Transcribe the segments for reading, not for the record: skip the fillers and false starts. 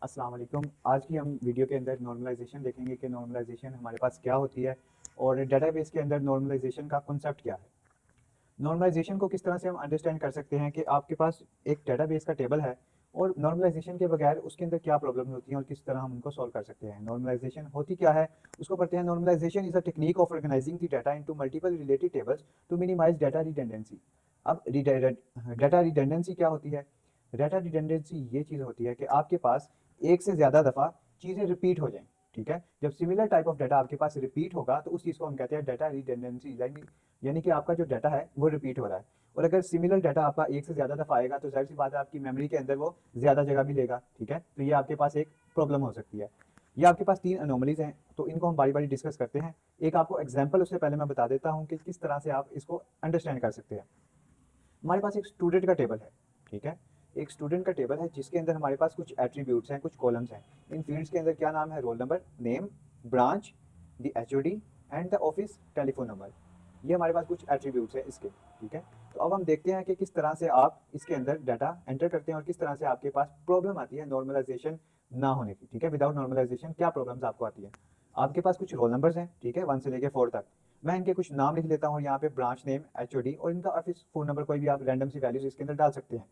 अस्सलाम वालेकुम। आज की हम वीडियो के अंदर नॉर्मलाइजेशन देखेंगे कि नॉर्मलाइजेशन हमारे पास क्या होती है और डेटाबेस के अंदर नॉर्मलाइजेशन का कॉन्सेप्ट क्या है। नॉर्मलाइजेशन को किस तरह से हम अंडरस्टैंड कर सकते हैं कि आपके पास एक डेटाबेस का टेबल है और नॉर्मलाइजेशन के बगैर उसके अंदर क्या प्रॉब्लम होती हैं और किस तरह हम उनको सॉल्व कर सकते हैं। नॉर्मलाइजेशन होती क्या है उसको पढ़ते हैं। Normalisation is a technique of organising the data into multiple related tables to minimise data redundancy. अब डाटा रिडंडेंसी क्या होती है? डाटा रिडंडेंसी ये चीज़ होती है कि आपके पास एक से ज़्यादा दफ़ा चीज़ें रिपीट हो जाएं। ठीक है, जब सिमिलर टाइप ऑफ डाटा आपके पास रिपीट होगा तो उस चीज़ को हम कहते हैं डाटा रिडंडेंसी, यानी कि आपका जो डाटा है वो रिपीट हो रहा है। और अगर सिमिलर डाटा आपका एक से ज़्यादा दफ़ा आएगा तो जाहिर सी बात है आपकी मेमोरी के अंदर वो ज़्यादा जगह भी लेगा। ठीक है, तो ये आपके पास एक प्रॉब्लम हो सकती है। ये आपके पास तीन अनोमलीज हैं, तो इनको हम बारी बारी डिस्कस करते हैं। एक आपको एग्जाम्पल उससे पहले मैं बता देता हूँ कि किस तरह से आप इसको अंडरस्टैंड कर सकते हैं। हमारे पास एक स्टूडेंट का टेबल है। ठीक है, एक स्टूडेंट का टेबल है जिसके अंदर हमारे पास कुछ एट्रीब्यूट्स हैं, कुछ कॉलम्स हैं। इन फील्ड्स के अंदर क्या नाम है? Roll number, name, branch, the HOD and the office telephone number. ये हमारे पास कुछ एट्रीब्यूट्स हैं इसके। ठीक है, तो अब हम देखते हैं कि किस तरह से आप इसके अंदर डाटा एंटर करते हैं और किस तरह से आपके पास प्रॉब्लम आती है नॉर्मलाइजेशन ना होने की। ठीक है, विदाउट नॉर्मलाइजेशन क्या प्रॉब्लम्स आपको आती है। आपके पास कुछ रोल नंबर्स हैं, ठीक है, 1 से लेके 4 तक। मैं इनके कुछ नाम लिख लेता हूँ यहाँ पे, ब्रांच नेम, एचओडी और इनका ऑफिस फ़ोन नंबर, कोई भी आप रैंडम सी वैल्यूज इसके अंदर डाल सकते हैं।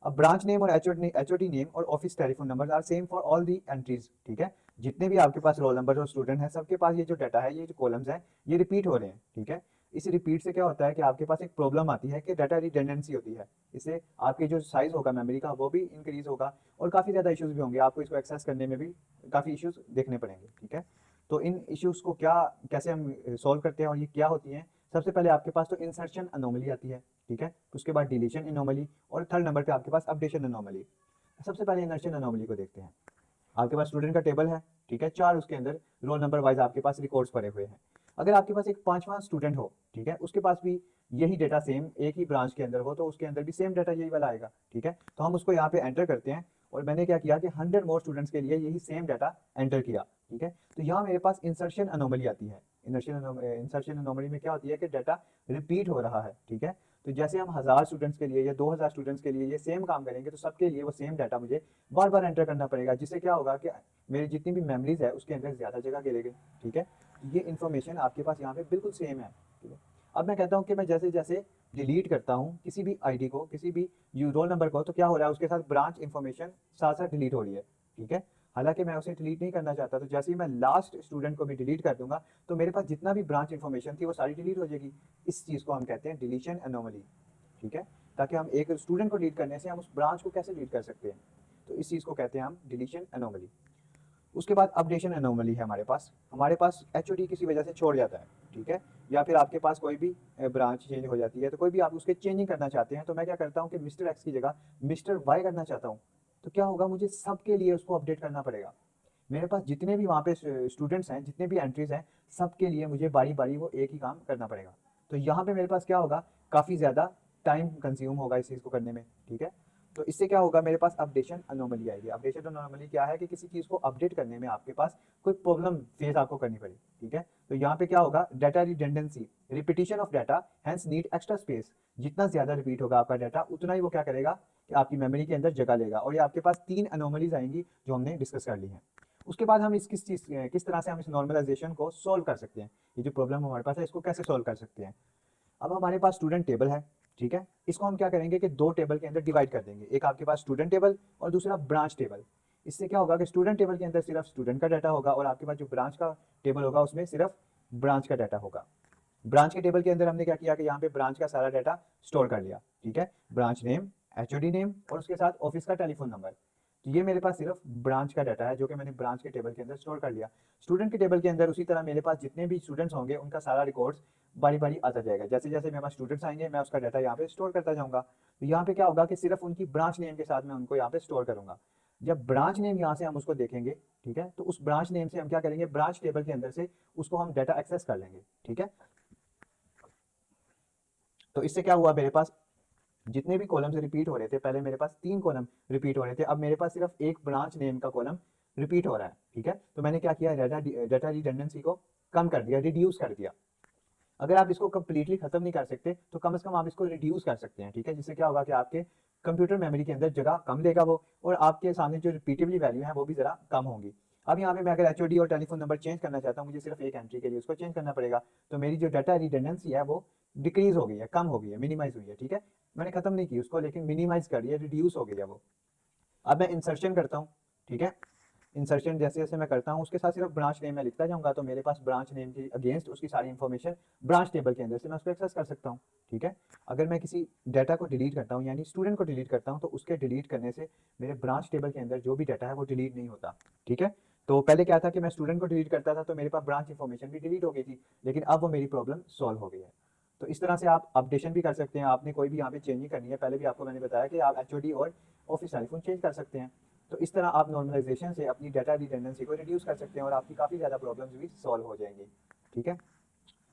अब ब्रांच नेम और एचओडी नेम और office telephone number are same for all the entries. ठीक है, जितने भी आपके पास रोल नंबर और स्टूडेंट हैं सबके पास ये जो डाटा है, ये जो कॉलम्स हैं, ये रिपीट हो रहे हैं। ठीक है, इस रिपीट से क्या होता है कि आपके पास एक प्रॉब्लम आती है कि डाटा रिडंडेंसी होती है। इससे आपके जो साइज होगा मेमोरी का वो भी इंक्रीज होगा और काफ़ी ज़्यादा इश्यूज भी होंगे, आपको इसको एक्सेस करने में भी काफ़ी इश्यूज देखने पड़ेंगे। ठीक है, तो इन इश्यूज को क्या कैसे हम सॉल्व करते हैं और ये क्या होती हैं। सबसे पहले आपके पास तो इंसर्शन अनोमली आती है। ठीक है, उसके बाद डिलीशन अनोमली और थर्ड नंबर पे आपके पास अपडेशन अनोमली। सबसे पहले इंसर्शन अनोमली को देखते हैं। आपके पास स्टूडेंट का टेबल है। ठीक है, चार उसके अंदर रोल नंबर वाइज आपके पास रिकॉर्ड्स पड़े हुए हैं। अगर आपके पास एक पांचवा स्टूडेंट हो, ठीक है, उसके पास भी यही डेटा सेम एक ही ब्रांच के अंदर हो तो उसके अंदर भी सेम डाटा यही वाला आएगा। ठीक है, तो हम उसको यहाँ पे एंटर करते हैं और मैंने क्या किया कि 100 मोर स्टूडेंट्स के लिए यही सेम डाटा एंटर किया। ठीक है, तो यहाँ मेरे पास इंसर्शन अनोमली आती है। इंसर्शन अनोमली में क्या होती है कि डाटा रिपीट हो रहा है। ठीक है, तो जैसे हम 1000 स्टूडेंट्स के लिए या 2000 स्टूडेंट्स के लिए ये सेम काम करेंगे तो सबके लिए वो सेम डाटा मुझे बार बार एंटर करना पड़ेगा, जिससे क्या होगा कि मेरी जितनी भी मेमोरीज है उसके अंदर ज़्यादा जगह घेरेगी। ठीक है, ये इन्फॉर्मेशन आपके पास यहाँ पे बिल्कुल सेम है। ठीक है, अब मैं कहता हूँ कि मैं जैसे जैसे डिलीट करता हूँ किसी भी आईडी को, किसी भी यू रोल नंबर को, तो क्या हो रहा है उसके साथ ब्रांच इन्फॉर्मेशन साथ साथ डिलीट हो रही है। ठीक है, हालांकि मैं उसे डिलीट नहीं करना चाहता, तो जैसे ही मैं लास्ट स्टूडेंट को भी डिलीट कर दूंगा तो मेरे पास जितना भी ब्रांच इन्फॉर्मेशन थी वो सारी डिलीट हो जाएगी। इस चीज़ को हम कहते हैं डिलीशन एनोमली। ठीक है, ताकि हम एक स्टूडेंट को डिलीट करने से हम उस ब्रांच को कैसे डिलीट कर सकते हैं, तो इस चीज़ को कहते हैं हम डिलीशन एनोमली। उसके बाद अपडेशन एनोमली है हमारे पास एचओडी किसी वजह से छोड़ जाता है। ठीक है, या फिर आपके पास कोई भी ब्रांच चेंज हो जाती है, तो कोई भी आप उसके चेंजिंग करना चाहते हैं, तो मैं क्या करता हूँ कि मिस्टर एक्स की जगह मिस्टर वाई करना चाहता हूँ। तो क्या होगा, मुझे सबके लिए उसको अपडेट करना पड़ेगा। मेरे पास जितने भी वहाँ पे स्टूडेंट्स हैं, जितने भी एंट्रीज हैं, सबके लिए मुझे बारी बारी वो एक ही काम करना पड़ेगा। तो यहाँ पे मेरे पास क्या होगा, काफ़ी ज़्यादा टाइम कंज्यूम होगा इस चीज़ को करने में। ठीक है, तो इससे क्या होगा, मेरे पास अपडेशन अनोमली आएगी। अपडेशन अनोमली क्या है कि किसी चीज़ को अपडेट करने में आपके पास कोई प्रॉब्लम फेस आपको करनी पड़े। ठीक है, तो यहाँ पे क्या होगा, data redundancy, repetition of data hence need extra space. जितना ज़्यादा रिपीट होगा आपका डाटा उतना ही वो क्या करेगा कि आपकी मेमोरी के अंदर जगह लेगा। और ये आपके पास तीन अनोमलीज आएंगी जो हमने डिस्कस कर ली हैं। उसके बाद हम इस किस तरह से हम इस नॉर्मलाइजेशन को सोल्व कर सकते हैं, ये जो प्रॉब्लम हमारे पास है इसको कैसे सोल्व कर सकते हैं। अब हमारे पास स्टूडेंट टेबल है। ठीक है, इसको हम क्या करेंगे कि दो टेबल के अंदर डिवाइड कर देंगे, एक आपके पास स्टूडेंट टेबल और दूसरा ब्रांच टेबल। इससे क्या होगा कि स्टूडेंट टेबल के अंदर सिर्फ स्टूडेंट का डाटा होगा और आपके पास जो ब्रांच का टेबल होगा उसमें सिर्फ ब्रांच का डाटा होगा। ब्रांच के टेबल के अंदर हमने क्या किया कि यहाँ पे ब्रांच का सारा डाटा स्टोर कर लिया। ठीक है, ब्रांच नेम, एचओडी नेम और उसके साथ ऑफिस का टेलीफोन नंबर। तो ये मेरे पास सिर्फ ब्रांच का डाटा है जो कि मैंने ब्रांच के टेबल के अंदर स्टोर कर लिया। स्टूडेंट के टेबल के अंदर उसी तरह मेरे पास जितने भी स्टूडेंट्स होंगे उनका सारा रिकॉर्ड्स बारी बारी आता जाएगा। जैसे जैसे मेरे पास स्टूडेंट्स आएंगे मैं उसका डाटा यहाँ पे स्टोर करता जाऊंगा। तो यहाँ पे क्या होगा कि सिर्फ उनकी ब्रांच नेम के साथ मैं उनको यहाँ पे स्टोर करूंगा। जब ब्रांच नेम यहाँ से हम उसको देखेंगे, ठीक है, तो उस ब्रांच नेम से हम क्या करेंगे, ब्रांच टेबल के अंदर से उसको हम डाटा एक्सेस कर लेंगे। ठीक है, तो इससे क्या हुआ, मेरे पास जितने भी कॉलम्स रिपीट हो रहे थे, पहले मेरे पास 3 कॉलम रिपीट हो रहे थे, अब मेरे पास सिर्फ एक ब्रांच नेम का कॉलम रिपीट हो रहा है। ठीक है, तो मैंने क्या किया, डाटा डाटा रिडंडेंसी को कम कर दिया, रिड्यूस कर दिया। अगर आप इसको कम्प्लीटली खत्म नहीं कर सकते तो कम से कम आप इसको रिड्यूस कर सकते हैं, ठीक है, जिससे क्या होगा कि आपके कंप्यूटर मेमोरी के अंदर जगह कम लेगा वो, और आपके सामने जो रिपीटेबली वैल्यू है वो भी जरा कम होंगी। अब यहाँ पे मैं अगर एचओडी और टेलीफोन नंबर चेंज करना चाहता हूँ, मुझे सिर्फ एक एंट्री के लिए उसको चेंज करना पड़ेगा, तो मेरी जो डाटा रिडंडेंसी है वो डिक्रीज हो गई है, कम हो गई है, मिनिमाइज हुई है, ठीक है। मैंने खत्म नहीं की उसको, लेकिन मिनिमाइज कर दिया, रिड्यूस हो गई है वो। अब मैं इंसर्शन करता हूँ, ठीक है। इंसर्शन जैसे जैसे मैं करता हूँ उसके साथ सिर्फ ब्रांच नेम में लिखता जाऊंगा, तो मेरे पास ब्रांच नेम के अगेंस्ट उसकी सारी इन्फॉर्मेशन ब्रांच टेबल के अंदर से मैं उसको एक्सेस कर सकता हूँ, ठीक है। अगर मैं किसी डाटा को डिलीट करता हूँ, यानी स्टूडेंट को डिलीट करता हूँ, तो उसके डिलीट करने से मेरे ब्रांच टेबल के अंदर जो भी डाटा है वो डिलीट नहीं होता, ठीक है। तो पहले क्या था कि मैं स्टूडेंट को डिलीट करता था तो मेरे पास ब्रांच इन्फॉर्मेशन भी डिलीट हो गई थी, लेकिन अब वो मेरी प्रॉब्लम सॉल्व हो गई है। तो इस तरह से आप अपडेशन भी कर सकते हैं, आपने कोई भी यहाँ पे चेंजिंग करनी है, पहले भी आपको मैंने बताया कि आप एचओडी और ऑफिस टेलीफोन चेंज कर सकते हैं। तो इस तरह आप नॉर्मलाइजेशन से अपनी डाटा रिडंडेंसी को रिड्यूस कर सकते हैं और आपकी काफ़ी ज़्यादा प्रॉब्लम्स भी सॉल्व हो जाएंगी, ठीक है।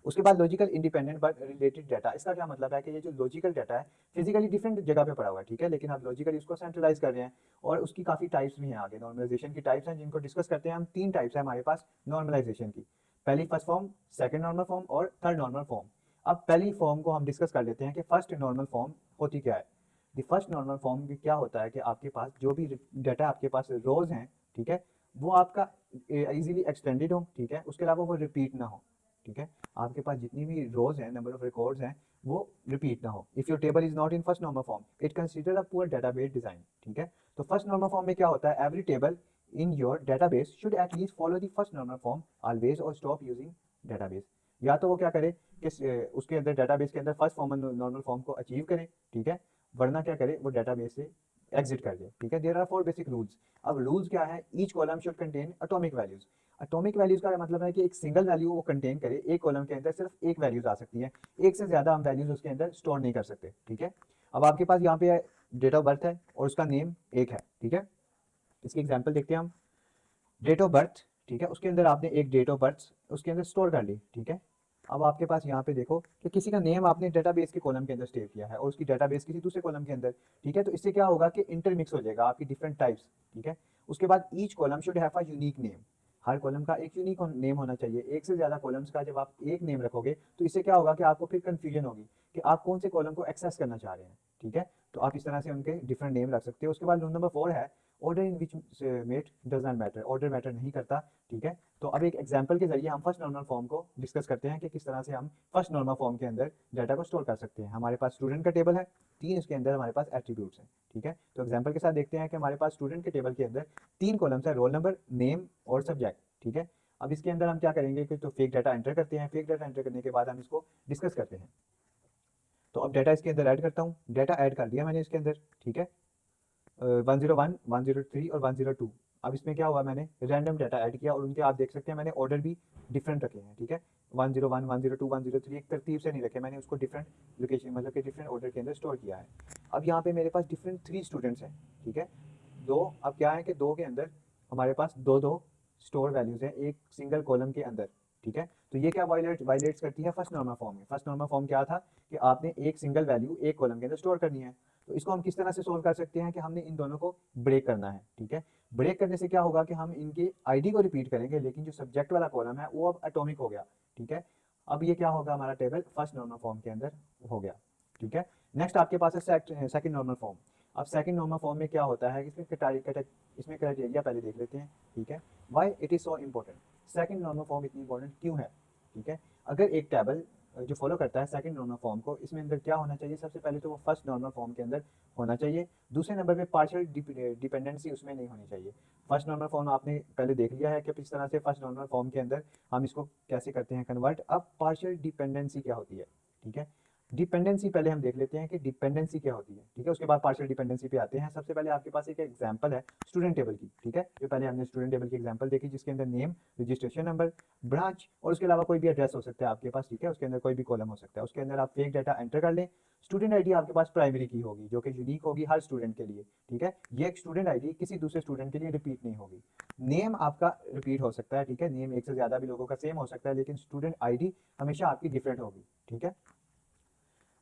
उसके बाद logical independent but related data, इसका क्या मतलब है कि ये जो लॉजिकल डाटा है फिजिकली डिफरेंट जगह पे पड़ा हुआ है, ठीक है, लेकिन आप लॉजिकली उसको सेंट्रलाइज कर रहे हैं, और उसकी काफ़ी टाइप्स भी हैं। आगे नॉर्मलाइजेशन की टाइप्स हैं जिनको डिस्कस करते हैं हम। 3 टाइप्स है हमारे पास नॉर्मलाइजेशन की, पहली first form, second normal form और थर्ड नॉर्मल फॉर्म। अब पहली फॉर्म को हम डिस्कस कर लेते हैं कि फर्स्ट नॉर्मल फॉर्म होती क्या है। द फर्स्ट नॉर्मल फॉर्म क्या होता है कि आपके पास जो भी डाटा आपके पास रोज हैं, ठीक है, वो आपका इजीली एक्सटेंडेड हो, ठीक है, उसके अलावा वो रिपीट ना हो, ठीक है। आपके पास जितनी भी रोज हैं, नंबर ऑफ रिकॉर्ड्स हैं, वो रिपीट ना हो। If your table is not in first normal form it consider a poor database design, ठीक है। तो फर्स्ट नॉर्मल फॉर्म में क्या होता है, every table in your database should at least follow the first normal form always और stop using database. या तो वो क्या करे कि उसके अंदर डेटाबेस के अंदर फर्स्ट फॉर्म नॉर्मल फॉर्म को अचीव करे, ठीक है, वरना क्या करे वो डेटाबेस से एग्जिट कर दे, ठीक है। There are 4 basic rules. अब रूल्स क्या है, each column should contain atomic values. Atomic values का मतलब है कि एक सिंगल वैल्यू वो कंटेन करे, एक कॉलम के अंदर सिर्फ एक वैल्यूज आ सकती है, एक से ज्यादा हम वैल्यूज उसके अंदर स्टोर नहीं कर सकते, ठीक है। अब आपके पास यहाँ पे डेट ऑफ बर्थ है और उसका नेम एक है, ठीक है। इसकी एग्जाम्पल देखते हैं हम। डेट ऑफ बर्थ, ठीक है, उसके अंदर आपने एक डेट ऑफ बर्थ उसके अंदर स्टोर कर ली, ठीक है। अब आपके पास यहाँ पे देखो कि किसी का नेम आपने डेटाबेस के कॉलम के अंदर सेव किया है और उसकी डेटाबेस किसी दूसरे कॉलम के अंदर, ठीक है। तो इससे क्या होगा कि इंटरमिक्स हो जाएगा आपकी डिफरेंट टाइप्स, ठीक है। उसके बाद each column should have a unique name, her column का एक यूनिक नेम होना चाहिए। एक से ज्यादा कॉलम्स का जब आप एक नेम रखोगे तो इससे क्या होगा कि आपको फिर कंफ्यूजन होगी कि आप कौन से कॉलम को एक्सेस करना चाह रहे हैं, ठीक है। तो आप इस तरह से उनके डिफरेंट नेम रख सकते हो। उसके बाद रूल नंबर 4 है order in which mate does not matter, order matter नहीं करता, ठीक है। तो अब एक एग्जांपल के जरिए हम फर्स्ट नॉर्मल फॉर्म को डिस्कस करते हैं कि किस तरह से हम फर्स्ट नॉर्मल फॉर्म के अंदर डाटा को स्टोर कर सकते हैं। हमारे पास स्टूडेंट का टेबल है, 3 इसके अंदर हमारे पास एट्रीब्यूट्स हैं, ठीक है। तो एग्जांपल के साथ देखते हैं कि हमारे पास स्टूडेंट के टेबल के अंदर 3 कॉलम्स है, रोल नंबर, नेम और सब्जेक्ट, ठीक है। अब इसके अंदर हम क्या करेंगे कि तो फेक डाटा एंटर करते हैं, फेक डाटा एंटर करने के बाद हम इसको डिस्कस करते हैं। तो अब डाटा इसके अंदर ऐड करता हूँ, डाटा ऐड कर दिया मैंने इसके अंदर, ठीक है। 101, 103 और 102। अब इसमें क्या हुआ, मैंने रैंडम डाटा ऐड किया और उनके आप देख सकते हैं मैंने ऑर्डर भी डिफरेंट रखे हैं, ठीक है। 101, 102, 103 एक तरतीब से नहीं रखे, मैंने उसको डिफरेंट लोकेशन मतलब कि डिफरेंट ऑर्डर के अंदर स्टोर किया है। अब यहाँ पे मेरे पास डिफरेंट 3 स्टूडेंट्स हैं, ठीक है। दो, अब क्या है कि दो के अंदर हमारे पास दो दो स्टोर वैल्यूज हैं एक सिंगल कॉलम के अंदर, ठीक है। तो ये क्या वायलेट्स करती है फर्स्ट नॉर्मल फॉर्म में। फर्स्ट नॉर्मल फॉर्म क्या था कि आपने एक सिंगल वैल्यू एक कॉलम के अंदर स्टोर करनी है। तो इसको हम किस तरह से सोल्व कर सकते हैं कि हमने इन दोनों को ब्रेक करना है, ठीक है। ब्रेक करने से क्या होगा कि हम इनके आईडी को रिपीट करेंगे, लेकिन जो सब्जेक्ट वाला कॉलम है वो अब एटॉमिक हो गया, ठीक है। अब ये क्या होगा, हमारा टेबल फर्स्ट नॉर्मल फॉर्म के अंदर हो गया, ठीक है। नेक्स्ट आपके पास है सेकंड नॉर्मल फॉर्म। अब सेकंड नॉर्मल फॉर्म में क्या होता है, इसमें क्राइटेरिया पहले देख लेते हैं, ठीक है। Why it is so important, second normal form इतनी इंपॉर्टेंट क्यों है, ठीक है। अगर एक टेबल जो फॉलो करता है सेकंड नॉर्मल फॉर्म को, इसमें अंदर क्या होना चाहिए, सबसे पहले तो वो फर्स्ट नॉर्मल फॉर्म के अंदर होना चाहिए। दूसरे नंबर पे पार्शियल डिपेंडेंसी उसमें नहीं होनी चाहिए। फर्स्ट नॉर्मल फॉर्म आपने पहले देख लिया है कि किस तरह से फर्स्ट नॉर्मल फॉर्म के अंदर हम इसको कैसे करते हैं कन्वर्ट। अब पार्शियल डिपेंडेंसी क्या होती है, ठीक है। डिपेंडेंसी पहले हम देख लेते हैं कि डिपेंडेंसी क्या होती है, ठीक है। उसके बाद पार्शियल डिपेंडेंसी पे आते हैं। सबसे पहले आपके पास एक एग्जांपल है स्टूडेंट टेबल की, ठीक है। जो पहले हमने स्टूडेंट टेबल की एग्जांपल देखी जिसके अंदर नेम, रजिस्ट्रेशन नंबर, ब्रांच और उसके अलावा कोई भी एड्रेस हो सकता है आपके पास, ठीक है। उसके अंदर कोई भी कॉलम हो सकता है, उसके अंदर आप फेक डाटा एंटर कर लें। स्टूडेंट आईडी आपके पास प्राइमरी की होगी जो कि यूनिक होगी हर स्टूडेंट के लिए, ठीक है। ये एक स्टूडेंट आईडी किसी दूसरे स्टूडेंट के लिए रिपीट नहीं होगी। नेम आपका रिपीट हो सकता है, ठीक है। नेम एक से ज्यादा भी लोगों का सेम हो सकता है, लेकिन स्टूडेंट आईडी हमेशा आपकी डिफरेंट होगी, ठीक है।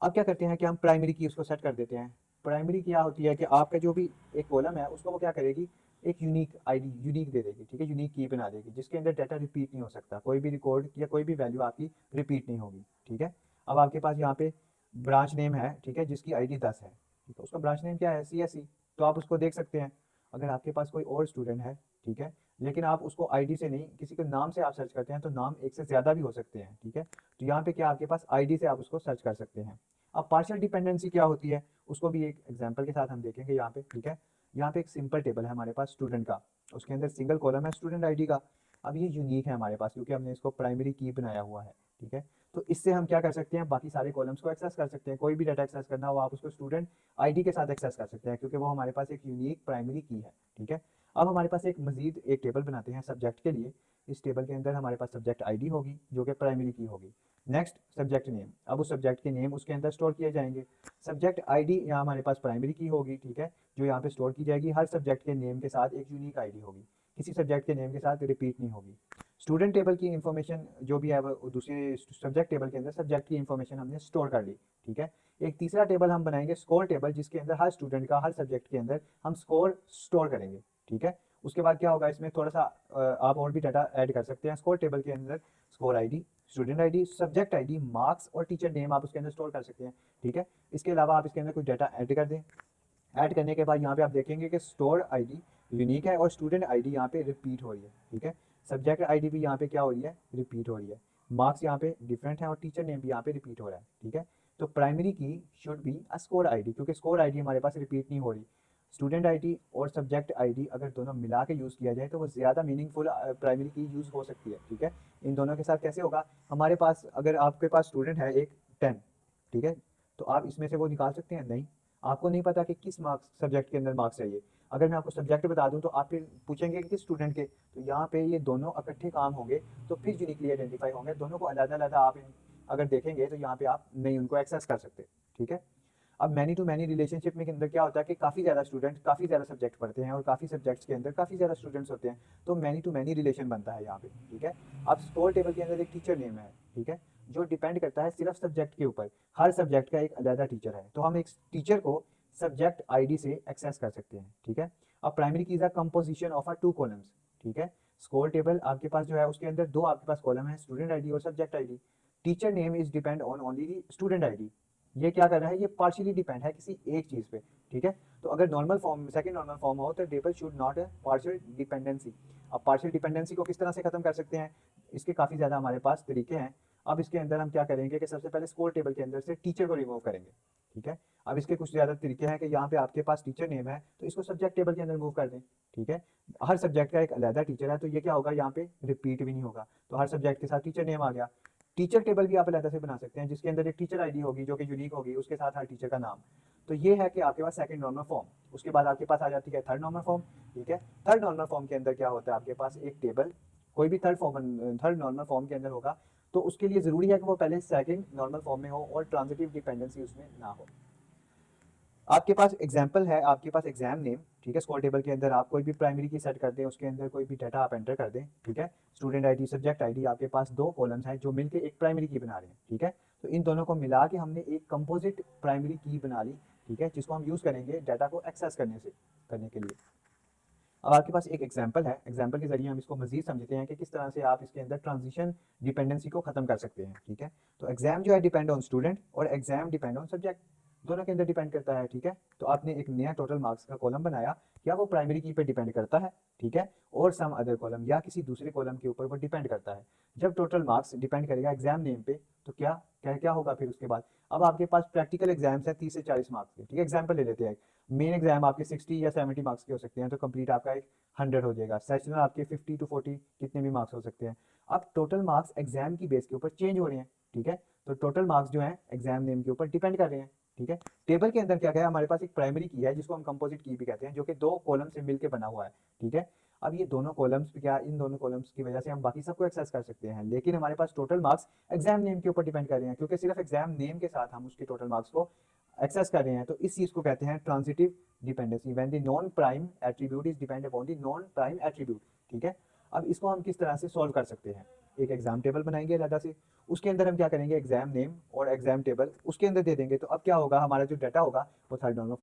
अब क्या करते हैं कि हम प्राइमरी की उसको सेट कर देते हैं। प्राइमरी क्या होती है कि आपका जो भी एक कॉलम है उसको वो क्या करेगी, एक यूनिक आईडी यूनिक दे देगी, ठीक है, यूनिक की बना देगी जिसके अंदर डाटा रिपीट नहीं हो सकता, कोई भी रिकॉर्ड या कोई भी वैल्यू आपकी रिपीट नहीं होगी, ठीक है। अब आपके पास यहाँ पे ब्रांच नेम है, ठीक है, जिसकी आईडी 10 है, ठीक है, उसका ब्रांच नेम क्या है, CSE, तो आप उसको देख सकते हैं। अगर आपके पास कोई और स्टूडेंट है, ठीक है, लेकिन आप उसको आईडी से नहीं, किसी के नाम से आप सर्च करते हैं, तो नाम एक से ज़्यादा भी हो सकते हैं, ठीक है। तो यहाँ पे क्या आपके पास आईडी से आप उसको सर्च कर सकते हैं। अब पार्शियल डिपेंडेंसी क्या होती है, उसको भी एक एग्जांपल के साथ हम देखेंगे यहाँ पे, ठीक है। यहाँ पे एक सिंपल टेबल है हमारे पास स्टूडेंट का, उसके अंदर सिंगल कॉलम है स्टूडेंट आईडी का। अब ये यूनिक है हमारे पास क्योंकि हमने इसको प्राइमरी की बनाया हुआ है, ठीक है। तो इससे हम क्या कर सकते हैं, बाकी सारे कॉलम्स को एक्सेस कर सकते हैं, कोई भी डाटा एक्सेस करना हो आप उसको स्टूडेंट आईडी के साथ एक्सेस कर सकते हैं क्योंकि वो हमारे पास एक यूनिक प्राइमरी की है, ठीक है। अब हमारे पास एक मजीद एक टेबल बनाते हैं सब्जेक्ट के लिए। इस टेबल के अंदर हमारे पास सब्जेक्ट आईडी होगी जो कि प्राइमरी की होगी। नेक्स्ट सब्जेक्ट नेम, अब उस सब्जेक्ट के नेम उसके अंदर स्टोर किए जाएंगे। सब्जेक्ट आईडी यहाँ हमारे पास प्राइमरी की होगी, ठीक है, जो यहाँ पे स्टोर की जाएगी। हर सब्जेक्ट के नेम के साथ एक यूनिक आईडी होगी, किसी सब्जेक्ट के नेम के साथ रिपीट नहीं होगी। स्टूडेंट टेबल की इन्फॉर्मेशन जो भी है वो दूसरे सब्जेक्ट टेबल के अंदर सब्जेक्ट की इन्फॉर्मेशन हमने स्टोर कर ली, ठीक है। एक तीसरा टेबल हम बनाएंगे स्कोर टेबल, जिसके अंदर हर स्टूडेंट का हर सब्जेक्ट के अंदर हम स्कोर स्टोर करेंगे, ठीक है। उसके बाद क्या होगा, इसमें थोड़ा सा आप और भी डाटा ऐड कर सकते हैं। स्कोर टेबल के अंदर score ID, student ID, subject ID, marks और टीचर नेम आप उसके अंदर स्टोर कर सकते हैं, ठीक है। इसके अलावा आप इसके अंदर कुछ डाटा ऐड कर दें। ऐड करने के बाद यहाँ पे आप देखेंगे कि स्टोर आईडी यूनिक है और स्टूडेंट आईडी यहाँ पे रिपीट हो रही है, ठीक है। सब्जेक्ट आईडी भी यहाँ पे क्या हो रही है, रिपीट हो रही है। मार्क्स यहाँ पे डिफरेंट है और टीचर नेम भी यहाँ पे रिपीट हो रहा है, ठीक है। तो प्राइमरी की should be a score ID, क्योंकि स्कोर आईडी हमारे पास रिपीट नहीं हो रही। स्टूडेंट आईडी और सब्जेक्ट आईडी अगर दोनों मिला के यूज़ किया जाए तो वो ज़्यादा मीनिंगफुल प्राइमरी की यूज़ हो सकती है, ठीक है। इन दोनों के साथ कैसे होगा, हमारे पास अगर आपके पास स्टूडेंट है एक 10, ठीक है, तो आप इसमें से वो निकाल सकते हैं नहीं, आपको नहीं पता कि किस मार्क्स सब्जेक्ट के अंदर मार्क्स चाहिए। अगर मैं आपको सब्जेक्ट बता दूं तो आप फिर पूछेंगे कि किस स्टूडेंट के, तो यहाँ पे ये दोनों इकट्ठे काम होंगे तो फिर यूनिकली आइडेंटिफाई होंगे। दोनों को अलग-अलग आप अगर देखेंगे तो यहाँ पे आप नहीं उनको एक्सेस कर सकते, ठीक है। अब मैनी टू मैनी रिलेशनशिप में के अंदर क्या होता है कि काफ़ी ज़्यादा स्टूडेंट काफ़ी ज़्यादा सब्जेक्ट पढ़ते हैं और काफ़ी सब्जेक्ट्स के अंदर काफ़ी ज़्यादा स्टूडेंट्स होते हैं, तो मैनी टू मैनी रिलेशन बनता है यहाँ पे, ठीक है। अब स्कोर टेबल के अंदर एक टीचर नेम है, ठीक है, जो डिपेंड करता है सिर्फ सब्जेक्ट के ऊपर। हर सब्जेक्ट का एक अलग टीचर है, तो हम एक टीचर को सब्जेक्ट आईडी से एक्सेस कर सकते हैं, ठीक है। अब primary keys are composition of a 2 columns, ठीक है। स्कोर टेबल आपके पास जो है उसके अंदर 2 आपके पास कॉलम है, स्टूडेंट आईडी और subject ID. Teacher name is depend on only student ID. ये क्या कर रहा है, ये पार्शियली डिपेंड है किसी एक चीज पे, ठीक है। तो अगर normal form second normal form हो तो टेबल शुड नॉट है पार्शियल डिपेंडेंसी। अब पार्शियल डिपेंडेंसी को किस तरह से खत्म कर सकते हैं, इसके काफी ज्यादा हमारे पास तरीके हैं। अब इसके अंदर हम क्या करेंगे कि सबसे पहले स्कोर टेबल के अंदर से टीचर को रिमूव करेंगे, ठीक है। अब इसके कुछ ज़्यादा तरीके हैं कि यहाँ पे आपके पास टीचर नेम है तो इसको सब्जेक्ट टेबल के अंदर मूव कर दें, ठीक है। हर सब्जेक्ट का एक अलग टीचर है तो ये क्या होगा, यहाँ पे रिपीट भी नहीं होगा, तो हर सब्जेक्ट के साथ टीचर नेम आ गया। टीचर टेबल भी आप अलग से बना सकते हैं जिसके अंदर एक टीचर आईडी होगी जो कि यूनिक होगी, उसके साथ हर टीचर का नाम। तो ये है कि आपके पास सेकंड नॉर्मल फॉर्म। उसके बाद आपके पास आ जाती है थर्ड नॉर्मल फॉर्म, ठीक है। थर्ड नॉर्मल फॉर्म के अंदर क्या होता है, आपके पास एक टेबल कोई भी थर्ड नॉर्मल फॉर्म के अंदर होगा तो उसके लिए ज़रूरी है कि वो पहले सेकंड नॉर्मल फॉर्म में हो और ट्रांजिटिव डिपेंडेंसी उसमें ना हो। आपके पास एग्जाम्पल है, आपके पास एग्जाम नेम, ठीक है। स्कोर टेबल के अंदर आप कोई भी प्राइमरी की सेट कर दें, उसके अंदर कोई भी डाटा आप एंटर कर दें, ठीक है। स्टूडेंट आईडी, सब्जेक्ट आईडी, आपके पास 2 कॉलम्स हैं जो मिलकर एक प्राइमरी की बना रहे हैं, ठीक है। तो इन दोनों को मिला के हमने एक कंपोजिट प्राइमरी की बना ली, ठीक है, जिसको हम यूज़ करेंगे डाटा को एक्सेस करने के लिए। अब आपके पास एक एग्जाम्पल है, एग्जाम्पल के जरिए हम इसको मजीद समझते हैं कि किस तरह से आप इसके अंदर ट्रांजिशन डिपेंडेंसी को खत्म कर सकते हैं, ठीक है। तो एग्जाम जो है डिपेंड ऑन स्टूडेंट और एग्जाम डिपेंड ऑन सब्जेक्ट, दोनों के अंदर डिपेंड करता है, ठीक है। तो आपने एक नया टोटल मार्क्स का कॉलम बनाया, क्या वो प्राइमरी की पे डिपेंड करता है, ठीक है, और सम अदर कॉलम या किसी दूसरे कॉलम के ऊपर वो डिपेंड करता है। जब टोटल मार्क्स डिपेंड करेगा एग्जाम नेम पे तो क्या क्या क्या होगा फिर उसके बाद। अब आपके पास प्रैक्टिकल एग्जाम्स है 30 से 40 मार्क्स के, ठीक है। एग्जाम्पल ले लेते हैं, मेन एग्जाम आपके 60 या 70 मार्क्स के हो सकते हैं, तो कंप्लीट आपका एक 100 हो जाएगा। सेशनल आपके 50 to 40 कितने भी मार्क्स हो सकते हैं। अब टोटल मार्क्स एग्जाम की बेस के ऊपर चेंज हो रहे हैं, ठीक है। तो टोटल मार्क्स जो है एग्जाम नेम के ऊपर डिपेंड कर रहे हैं, ठीक है। टेबल के अंदर क्या क्या है, हमारे पास एक प्राइमरी की है जिसको हम कंपोजिट की भी कहते हैं, जो कि 2 कॉलम से मिलकर बना हुआ है, ठीक है। अब ये दोनों कॉलम्स क्या, इन दोनों कॉलम्स की वजह से हम बाकी सबको एक्सेस कर सकते हैं, लेकिन हमारे पास टोटल मार्क्स एग्जाम नेम के ऊपर डिपेंड कर रहे हैं, क्योंकि सिर्फ एग्जाम नेम के साथ हम उसके टोटल मार्क्स को एक्सेस कर रहे हैं। तो इस चीज को कहते हैं transitive dependency, when the non prime attribute is depend upon the non prime attribute, ठीक है। अब इसको हम किस तरह से सॉल्व कर सकते हैं, एक एग्जाम टेबल बनाएंगे अलग से, उसके अंदर हम क्या करेंगे, एग्जाम नेम और एग्जाम टेबल उसके अंदर दे देंगे। तो अब क्या होगा, हमारा जो डाटा होगा वो थर्ड नॉर्मल